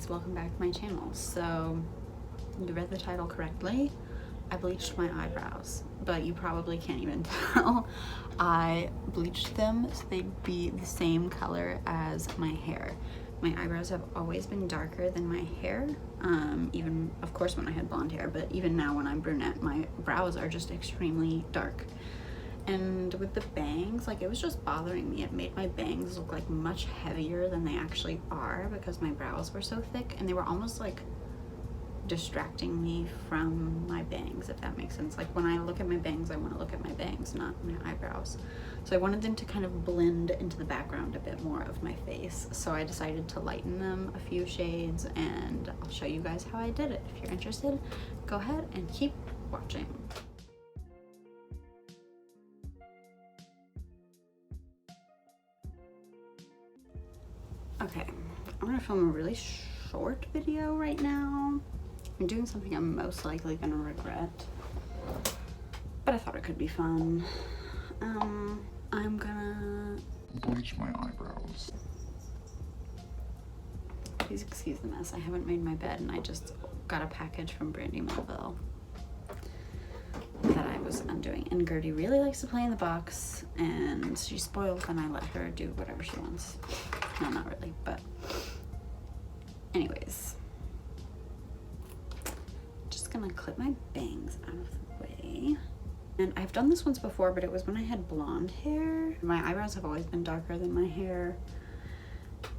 guys, welcome back to my channel. So you read the title correctly. I bleached my eyebrows, but you probably can't even tell. I bleached them so they'd be the same color as my hair. My eyebrows have always been darker than my hair, even of course when I had blonde hair, but even now when I'm brunette, my brows are just extremely dark. And with the bangs, like, it was just bothering me. It made my bangs look like much heavier than they actually are because my brows were so thick, and they were almost like distracting me from my bangs, if that makes sense. Like, when I look at my bangs, I want to look at my bangs, not my eyebrows. So I wanted them to kind of blend into the background a bit more of my face. So I decided to lighten them a few shades, and I'll show you guys how I did it. If you're interested, go ahead and keep watching. Okay, I'm gonna film a really short video right now. I'm doing something I'm most likely gonna regret, but I thought it could be fun. I'm gonna bleach my eyebrows. Please excuse the mess. I haven't made my bed, and I just got a package from Brandy Melville that I was undoing. And Gertie really likes to play in the box, and she's spoiled, and I let her do whatever she wants. No, not really, but anyways. Just gonna clip my bangs out of the way. And I've done this once before, but it was when I had blonde hair. My eyebrows have always been darker than my hair,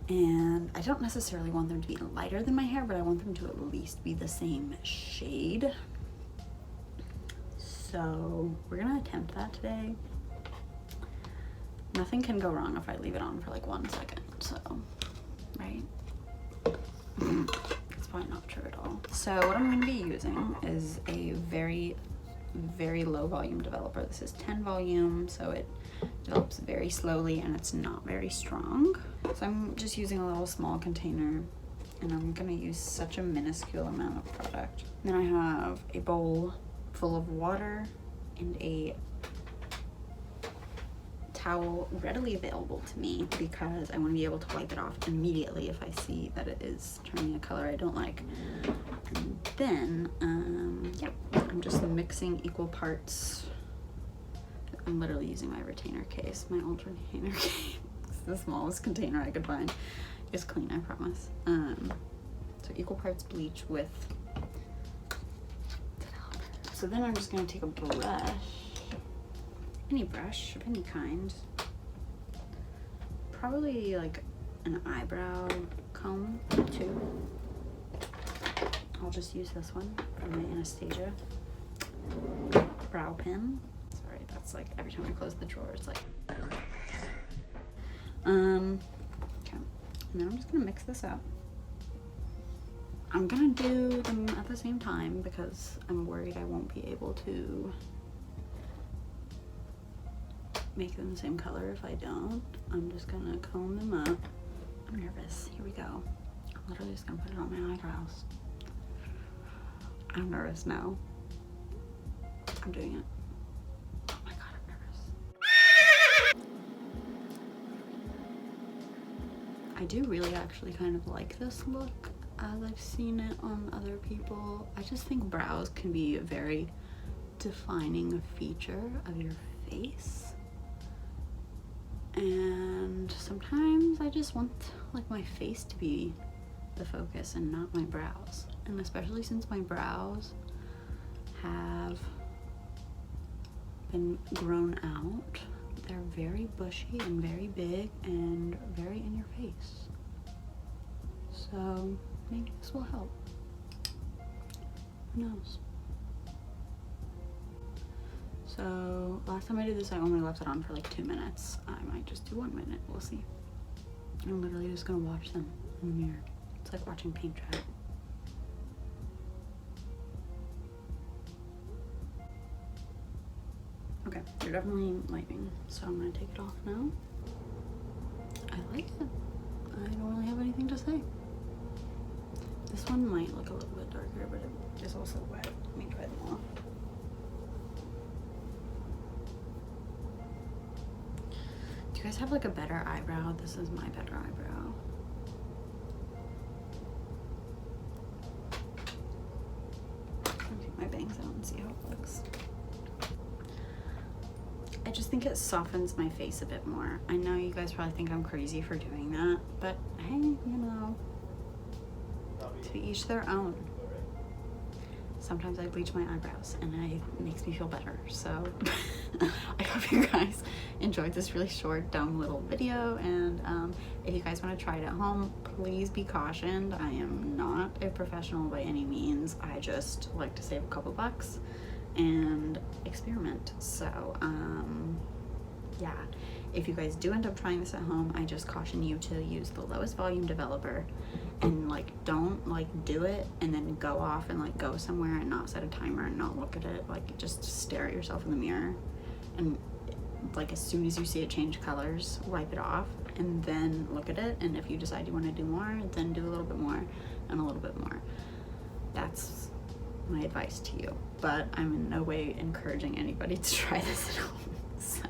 and I don't necessarily want them to be lighter than my hair, but I want them to at least be the same shade. So we're gonna attempt that today. Nothing can go wrong if I leave it on for like 1 second, so, right? It's probably not true at all. So what I'm gonna be using is a very, very low volume developer. This is 10 volume, so it develops very slowly and it's not very strong. So I'm just using a little small container, and I'm gonna use such a minuscule amount of product. Then I have a bowl full of water and a towel readily available to me because I want to be able to wipe it off immediately if I see that it is turning a color I don't like. And then, yeah, I'm just mixing equal parts. I'm literally using my retainer case, my old retainer case. It's the smallest container I could find. It's clean, I promise. So equal parts bleach with developer. So then I'm just gonna take a brush, any brush of any kind, probably like an eyebrow comb too. I'll just use this one from my Anastasia brow pen. Sorry, that's like every time I close the drawer, it's like. Okay, and then I'm just gonna mix this up. I'm gonna do them at the same time because I'm worried I won't be able to make them the same color if I don't. I'm just gonna comb them up. I'm nervous. Here we go. I'm literally just gonna put it on my eyebrows. I'm nervous now. I'm doing it. Oh my god, I'm nervous. I do really actually kind of like this look as I've seen it on other people. I just think brows can be a very defining feature of your face. And sometimes I just want like my face to be the focus and not my brows. And especially since my brows have been grown out, they're very bushy and very big and very in your face. So maybe this will help. Who knows? So last time I did this, I only left it on for like 2 minutes. I might just do 1 minute, we'll see. I'm literally just gonna watch them in the mirror. It's like watching paint dry. Okay, they're definitely lightning, so I'm gonna take it off now. I like it. I don't really have anything to say. This one might look a little bit darker, but it is also wet. Let me dry them off. Do you guys have like a better eyebrow? This is my better eyebrow. it looks. I just think it softens my face a bit more. I know you guys probably think I'm crazy for doing that, but hey, you know, to each their own. Sometimes I bleach my eyebrows and it makes me feel better. So I hope you guys enjoyed this really short, dumb little video. And if you guys want to try it at home, please be cautioned. I am not a professional by any means. I just like to save a couple bucks and experiment. So yeah, if you guys do end up trying this at home, I just caution you to use the lowest volume developer, and like don't like do it and then go off and like go somewhere and not set a timer and not look at it. Like just stare at yourself in the mirror, and like as soon as you see it change colors, wipe it off and then look at it. And if you decide you want to do more, then do a little bit more and a little bit more. That's my advice to you, but I'm in no way encouraging anybody to try this at home. So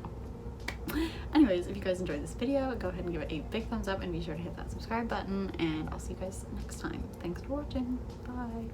anyways, if you guys enjoyed this video, go ahead and give it a big thumbs up and be sure to hit that subscribe button, and I'll see you guys next time. Thanks for watching. Bye.